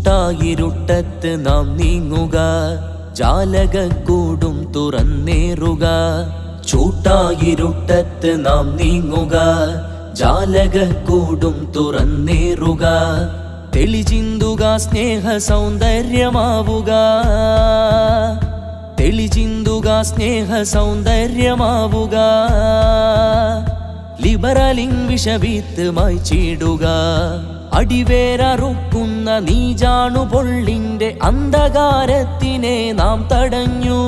ചൂട്ടായിരുട്ടത്ത് നാം നീങ്ങുക, ജാലകക്കൂടും തുറന്നേറുക. ചൂട്ടായിരുട്ടത്ത് നാം നീങ്ങുക, ജാലകക്കൂടും തുറന്നേറുക. തെളിചിന്തുക സ്നേഹ സൗന്ദര്യമാവുക, തെളിചിന്തുക സ്നേഹ സൗന്ദര്യമാവുക. ലിബറലിംഗ് വിഷവിത്ത് മായ്ച്ചിടുക, അടിവേരറുക്കുന്ന നീജാണു പൊള്ളിന്റെ അന്ധകാരത്തിനെ നാം തടഞ്ഞു.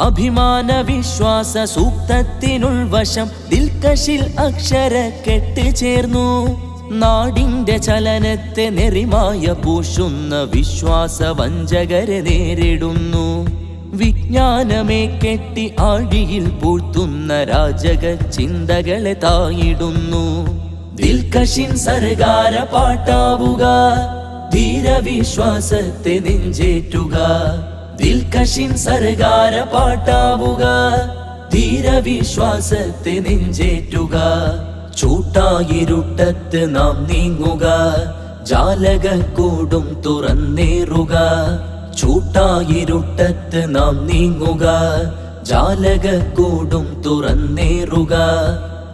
അഭിമാന വിശ്വാസ സൂക്തത്തിനുൾവശം ദിൽകശിൽ അക്ഷരക്കെട്ട് ചേർന്നു. നാടിന്റെ ചലനത്തെ നെറിമായ പൂശുന്ന വിശ്വാസ വഞ്ചകരെ നേരിടുന്നു. വിജ്ഞാനമേ കെട്ടി ആഴിയിൽ പൂഴ്ത്തുന്ന രാജക ചിന്തകളെ തായിടുന്നു. ദിൽകശിൻ സർഗാര പാട്ടാവുക, ധീരവിശ്വാസത്തെ നെഞ്ചേറ്റുക. ദിൽകശിൻ സർഗാര പാട്ടാവുക, ധീരവിശ്വാസത്തെ നെഞ്ചേറ്റുക. ചൂട്ടായിരുട്ടത്ത് നാം നീങ്ങുക, ജാലകക്കൂടും തുറന്നേറുക. ചൂട്ടായിരുട്ടത്ത് നാം നീങ്ങുക, ജാലകക്കൂടും തുറന്നേറുക.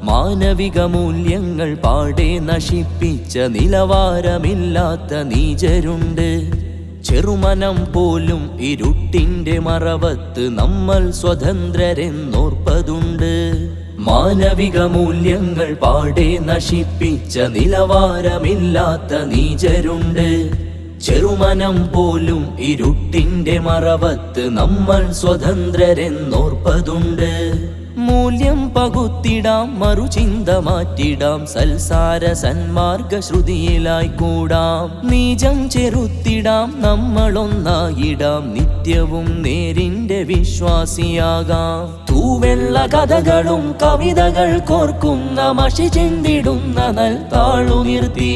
മാനവിക മൂല്യങ്ങൾ പാടെ നശിപ്പിച്ച നിലവാരമില്ലാത്ത നീചരുണ്ട്. ചെറുമനം പോലും ഇരുട്ടിന്റെ മറവത്ത് നമ്മൾ സ്വതന്ത്രരെന്നോർപ്പതുണ്ട്. മാനവിക മൂല്യങ്ങൾ പാടെ നശിപ്പിച്ച നിലവാരമില്ലാത്ത നീചരുണ്ട്. ചെറുമനം പോലും ഇരുട്ടിന്റെ മറവത്ത് നമ്മൾ സ്വതന്ത്രരെന്നോർപ്പതുണ്ട്. മൂല്യം പകുത്തിടാം, മറുചിന്ത മാറ്റിടാം, സൽസാര സന്മാർഗ ശ്രുതിയിലായി കൂടാം. നീചം ചെറുത്തിടാം, നമ്മളൊന്നായിടാം, നിത്യവും നേരിന്റെ വിശ്വാസിയാകാം. തൂവെള്ള കഥകളും കവിതകൾ കോർക്കുന്ന മഷി ചെന്തിടുന്ന നൽതാളുനിർത്തി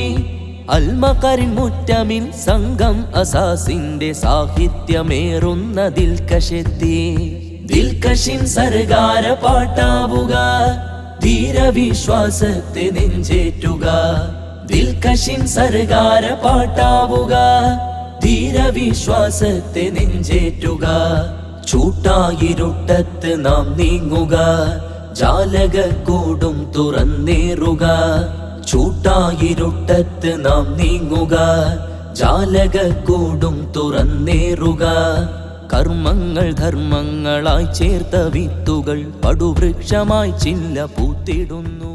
അൽമകരിൻ മുറ്റമിൽ സംഘം അസാസിന്റെ സാഹിത്യമേറുന്ന ദിൽകശെത്തി. ദിൽകശിൻ സർഗാര പാട്ടാവുക, ധീരവിശ്വാസത്തെ നെഞ്ചേറ്റുക. ദിൽകശിൻ സർഗാര പാട്ടാവുക, ധീരവിശ്വാസത്തെ നെഞ്ചേറ്റുക. ചൂട്ടായിരുട്ടത്ത് നാം നീങ്ങുക, ജാലകക്കൂടും തുറന്നേറുക. ചൂട്ടായിരുട്ടത്ത് നാം നീങ്ങുക, ജാലകക്കൂടും തുറന്നേറുക. കർമ്മങ്ങൾ ധർമ്മങ്ങളായി ചേർത്ത വിത്തുകൾ പടുവൃക്ഷമായി ചില്ല പൂത്തിടുന്നു.